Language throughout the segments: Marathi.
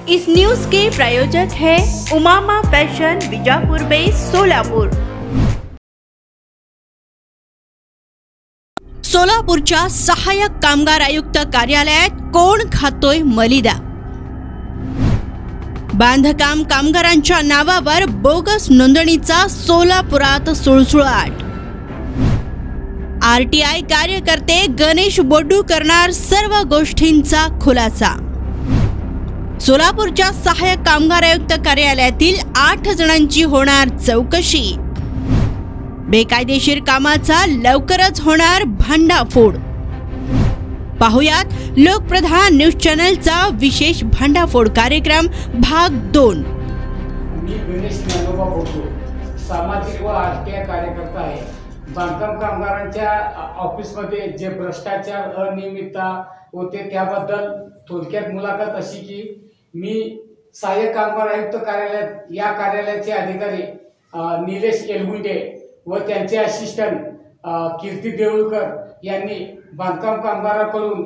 इस न्यूज के प्रायोजक है Umama fashion Bijapur base Solapur. सोलापूरच्या सहाय्यक कामगार आयुक्त कार्यालयात कोण खातोय मलिदा? बांधकाम कामगारांच्या नावावर बोगस नोंदणीचा सोलापुरात सुळसुळाट। आरटीआय कार्यकर्ते गणेश बोड्डू करणार सर्व गोष्टींचा खुलासा। सोलापूरच्या सहाय्यक कामगार आयुक्त कार्यालयातील 8 जणांची होणार चौकशी। बेकायदेशीर कामाचा लवकरच होणार भांडाफोड। पाहुयात लोकप्रधान न्यूज चॅनलचा विशेष भांडाफोड कार्यक्रम भाग 2। मी गणेश बोड्डू सामाजिक व आरटीआय कार्यकर्ता आहे। बांधकाम कामगारांच्या ऑफिसमध्ये जे भ्रष्टाचार अनियमितता होते त्याबद्दल थोडक्यात मुलाखत अशी की मी सहाय्यक कामगार आयुक्त कार्यालयात या कार्यालयाचे अधिकारी निलेश एलगुंडे व त्यांचे असिस्टंट कीर्ती देऊळकर यांनी बांधकाम कामगारांकडून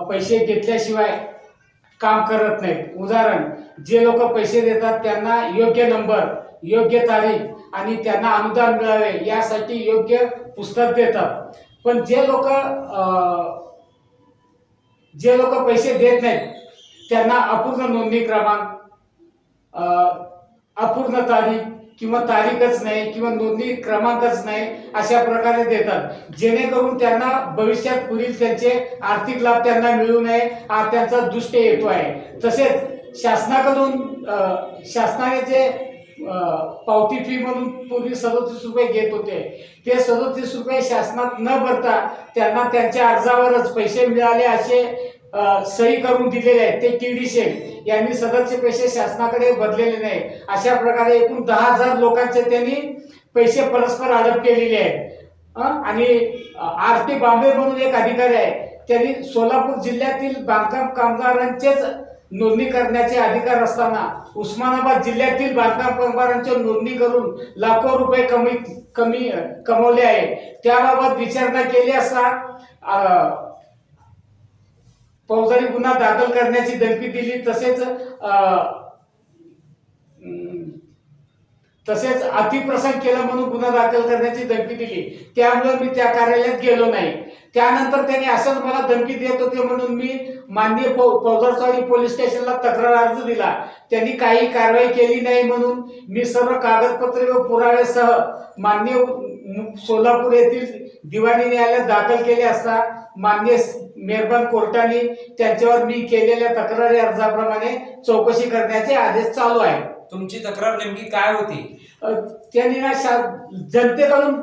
पैसे घेतल्याशिवाय काम करत नाहीत। उदाहरण, जे लोक पैसे देतात त्यांना योग्य नंबर, योग्य तारीख आणि त्यांना अनुदान मिळावे यासाठी योग्य पुस्तक देतात। पण जे लोक पैसे देत नाहीत त्यांना अपूर्ण नोंदणी क्रमांक, अपूर्ण तारीख किंवा तारीखच नाही किंवा नोंदणी क्रमांकच नाही अशा प्रकारे देतात, जेणेकरून त्यांना भविष्यात पुढील त्यांचे आर्थिक लाभ त्यांना मिळू नये हा त्यांचा दुष्ट हेतू आहे। तसेच शासनाने जे पावती फी म्हणून पूर्वी 37 रुपये घेत होते ते 37 रुपये शासनात न भरता त्यांना त्यांच्या अर्जावरच पैसे मिळाले असे सही करून दिलेले आहेत। ते टीडी शेख यांनी सदरचे पैसे शासनाकडे भरलेले नाही। अशा प्रकारे एकूण 10,000 लोकांचे त्यांनी पैसे परस्पर अडप केलेले आहेत। आणि आरती बांबे म्हणून एक अधिकारी आहे, त्यांनी सोलापूर जिल्ह्यातील बांधकाम कामगारांचेच नोंदणी करण्याचे अधिकार असताना उस्मानाबाद जिल्ह्यातील बांधकाम कामगारांची नोंदणी करून लाखो रुपये कमवले आहे। त्याबाबत विचारणा केली असता फौजदारी गुन्हा दाखल करण्याची धमकी दिली। तसेच अतिप्रसंग केला म्हणून गुन्हा दाखल करण्याची धमकी दिली। त्यामुळे मी त्या कार्यालयात गेलो नाही। त्यानंतर त्यांनी असंच मला धमकी देत होते म्हणून मी माननीय फौजदारी पोलीस स्टेशनला तक्रार अर्ज दिला। त्यांनी काही कारवाई केली नाही म्हणून मी सर्व कागदपत्रे व पुराव्यासह माननीय सोलापूर येथील दिवाणी न्यायालयात दाखल केले असता माननीय मेहरबान कोर्टाने त्यांच्यावर मी केलेल्या तक्रारी अर्जाप्रमाणे चौकशी करण्याचे आदेश चालू आहे। तुमची तक्रार नेमकी काय होती? त्यांनी ना जनतेकडून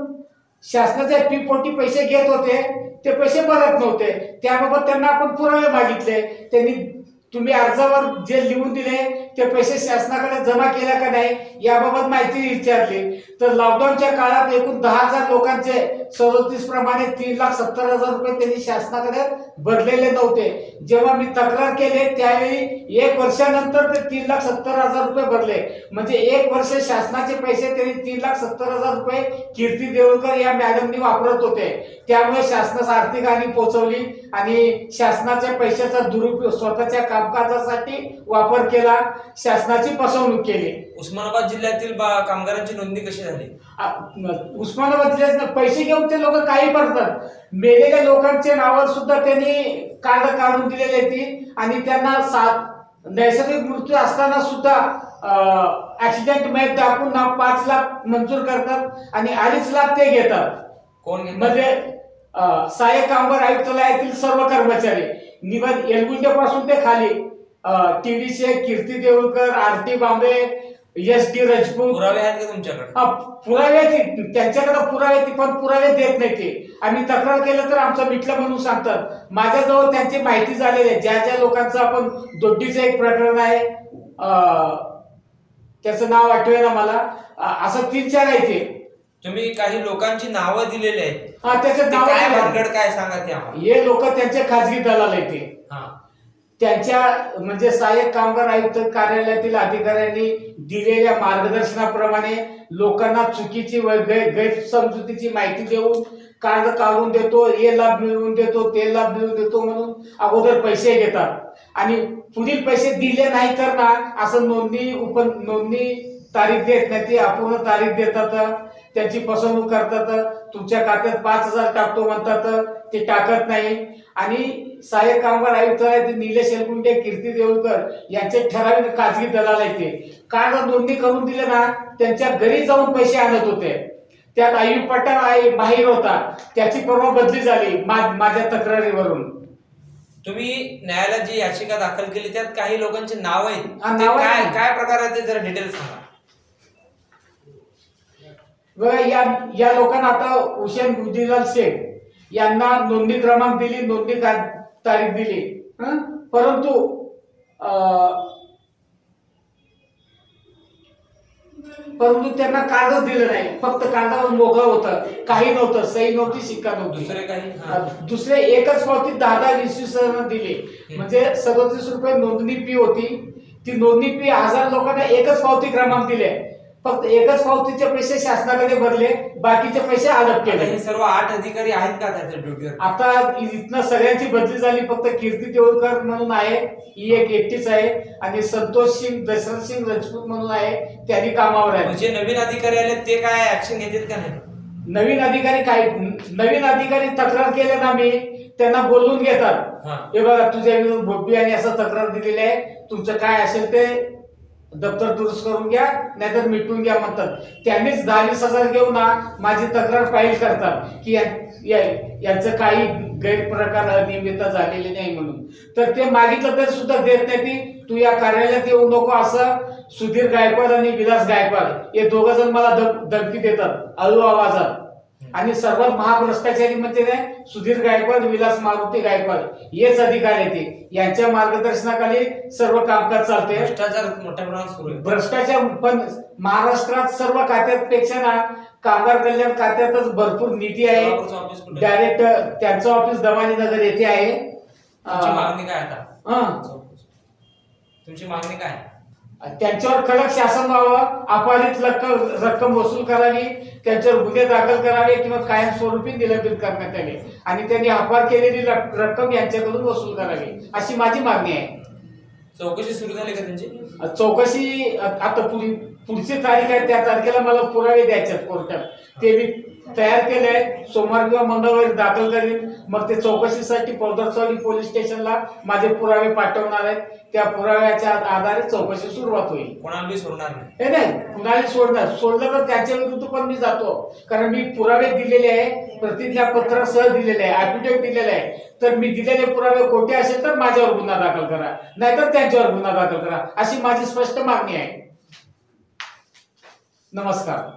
शासनाच्या फीपोटी पैसे घेत होते, ते पैसे भरत नव्हते। त्याबाबत त्यांना आपण पुरावे मागितले। त्यांनी तुम्ही अर्जावर जे लिहून दिले ते पैसे शासनाकडे जमा केले का नाही याबाबत माहिती विचारली तर लॉकडाऊनच्या काळात एकूण 10,000 लोकांचे 37 प्रमाणे 3,70,000 रुपये त्यांनी शासनाकडे भरलेले नव्हते। जेव्हा मी तक्रार केली त्यावेळी 1 वर्षानंतर ते 3,70,000 रुपये भरले, म्हणजे 1 वर्ष शासनाचे पैसे त्यांनी 3,70,000 रुपये कीर्ती देऊळकर या मॅडमनी वापरत होते। त्यामुळे शासनास आर्थिक हानी पोहोचवली आणि शासनाच्या पैशाचा दुरुपयोग स्वतःच्या कामकाजासाठी वापर केला, शासनाची फसवणूक केली। उस्मानाबाद जिल्ह्यातील कामगारांची नोंदणी कशी झाली? उस्मानाबाद जिल्ह्यात पैसे घेऊन ते लोक काही करतात। मेलेल्या लोकांचे नावावर सुद्धा त्यांनी कार्ड काढून दिलेले ती आणि त्यांना नैसर्गिक मृत्यू असताना सुद्धा ऍक्सिडेंट मॅच दाखवून 5 लाख मंजूर करतात आणि 2.5 लाख ते घेतात। कोण घेतात? म्हणजे सहाय्यक कामगार आयुक्तालयातील सर्व कर्मचारी निवड एलगुंडे पासून ते खाली टीडी शेख, कीर्ती देऊळकर, आरती बांबे, SD राजपूत। पुरावे आहेत का तुमच्याकडे? पुरावे त्यांच्याकडे पुरावे पण पुरावे देत नाही ते। आम्ही तक्रार केलं तर आमचं मिटलं म्हणून सांगतात। माझ्याजवळ त्यांची माहिती झालेली आहे। ज्या लोकांचं आपण दोड्डीचं एक प्रकरण आहे, त्याचं नाव आठवेना मला, असं 3-4 आहे ते। तुम्ही काही लोकांची नावं दिलेली आहेत, त्याचे नाव काय भानगड काय सांगा? ते हे लोक त्यांचे खाजगी दलाल आहेत ते। त्यांच्या म्हणजे सहाय्यक कामगार आयुक्त कार्यालयातील अधिकाऱ्यांनी दिलेल्या मार्गदर्शनाप्रमाणे लोकांना चुकीची व गैरसमजुतीची माहिती देऊन कार्ड काढून देतो, हे लाभ मिळवून देतो, ते लाभ मिळवून देतो म्हणून अगोदर पैसे घेतात आणि पुढील पैसे दिले नाही तर ना असं नोंदणी तारीख देत नाही, ती अपूर्ण तारीख देतात, त्यांची फसवणूक करतात, तुमच्या खात्यात 5,000 टाकतो म्हणतात, ते टाकत नाही। आणि सहाय्यक कामगार आयुक्त आहेत निलेश एलकुंडे, कीर्ती देऊळकर यांचे ठराविक खाजगी दलाल आहेत ते कार्ड नोंदणी करून दिले ना त्यांच्या घरी जाऊन पैसे आणत होते। त्यात आयुब पठाण माहीर होता, त्याची परवा बदली झाली माझ्या तक्रारीवरून। तुम्ही न्यायालयात जी याचिका दाखल केली त्यात काही लोकांचे नाव आहेत, ते नाव काय आहेत। काय प्रकार आहे ते जरा डिटेल सांगा। या लोकांना आता हुसेन बुद्धिलाल शेख यांना नोंदणी क्रमांक दिली, नोंदणी तारीख दिली, परंतु त्यांना कार्डच दिलं नाही, फक्त कार्डावर मोकळं होतं, काही नव्हतं, सही नव्हती, शिक्का नव्हती। दुसरे काही दुसरे एकच पावती 10,000 दिली, म्हणजे 37 रुपये नोंदणी फी होती। ती नोंदणी फी 1000 लोकांना एकच पावती क्रमांक दिले, फक्त एकच पावतीचे पैसे शासनाकडे भरले, बाकीचे पैसे अडप केले। हे सर्व 8 अधिकारी आहेत का त्याच्या ड्युटीवर? आता इथनं सगळ्यांची बदली झाली, फक्त कीर्ती देऊळकर म्हणून आहे, ही एक एकटीच आहे, आणि संतोष सिंग दशरथ सिंग राजपूत म्हणून आहे, त्यांनी कामावर आहे। म्हणजे नवीन अधिकारी आले ते काय ऍक्शन घेतात का नाही? नवीन अधिकारी तक्रार केले ना मी त्यांना बोलवून घेतात, हे बघा तुझ्या विरुद्ध बोबी आणि असं तक्रार दिलेली आहे, तुमचं काय असेल ते दप्तर दुरुस्त करून घ्या नाहीतर मिटून घ्या म्हणतात। त्यांनीच 10,000-20,000 घेऊन ना माझी तक्रार फाईल करतात की यांचं काही गैरप्रकार अनियमितता झालेली नाही म्हणून। तर ते मागितलं तरी सुद्धा देत नाही, ती तू या कार्यालयात येऊ नको असं सुधीर गायकवाड आणि विलास गायकवाड हे दोघं जण मला धमकी देतात हळू आवाजात। आणि सर्वात महाभ्रष्टाचारी म्हणजे सुधीर गायकवाड, विलास मारुती गायकवाड हेच अधिकारी आहेत, यांच्या मार्गदर्शनाखाली सर्व कामकाज चालते। भ्रष्टाचार मोठ्या प्रमाणात सुरू आहे, भ्रष्टाचार पण महाराष्ट्रात सर्व खात्यापेक्षा ना कामगार कल्याण खात्यातच भरपूर निधी आहे। डायरेक्ट त्यांचं ऑफिस दमानी नगर येथे आहे। तुमची मागणी काय आता? तुमची मागणी काय? त्यांच्यावर कडक शासन व्हावं, अपहरित रक्कम वसूल करावी, त्यांच्यावर गुन्हे दाखल करावे किंवा कायमस्वरूपी निलंबित करण्यात यावे, आणि त्यांनी अपहार केलेली रक्कम यांच्याकडून वसूल करावी, अशी माझी मागणी आहे। चौकशी सुरू झाली का त्यांची? चौकशी आता पुढची तारीख आहे, त्या तारखेला मला पुरावे द्यायचे कोर्टात, ते मी तयार केले, सोमवार किंवा मंगळवारी दाखल करीन। मग ते चौकशीसाठी पौदरसावली पोलीस स्टेशनला माझे पुरावे पाठवणार आहेत, त्या पुराव्याच्या आधारे चौकशी सुरुवात होईल। कोणाला सोडणार नाही? हे नाही, कुणाला सोडलं तर त्यांच्या विरुद्ध पण मी जातो, कारण मी पुरावे दिलेले आहे, प्रतिज्ञापत्र सह दिलेले आहे, ऍफिडेव्हिट दिलेले आहे। तर मी दिलेले पुरावे खोटे असेल तर माझ्यावर गुन्हा दाखल करा, नाहीतर त्यांच्यावर गुन्हा दाखल करा, अशी माझी स्पष्ट मागणी आहे। नमस्कार।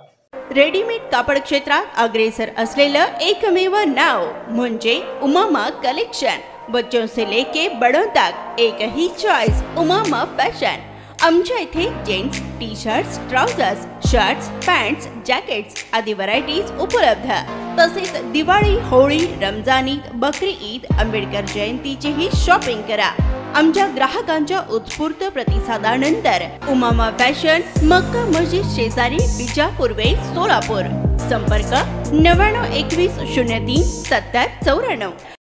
रेडीमेड कापड क्षेत्रात अग्रेसर असलेलं एकमेव नाव म्हणजे उमामा कलेक्शन। बच्चों से लेके बड़ों तक एक ही चॉइस, उमामा फैशन। आमच्या इथे gents T shirts, trousers, shirts, pants, jackets आदी व्हरायटीज उपलब्ध। तसेच दिवाळी, होळी, रमजान ईद, बकरी ईद, आंबेडकर जयंतीचीही शॉपिंग करा। आमच्या ग्राहकांच्या उत्स्फूर्त प्रतिसादानंतर उमामा फॅशन, मक्का मस्जिद शेजारी, विजापूर वेस, सोलापूर। संपर्क 99 21 03 70 94।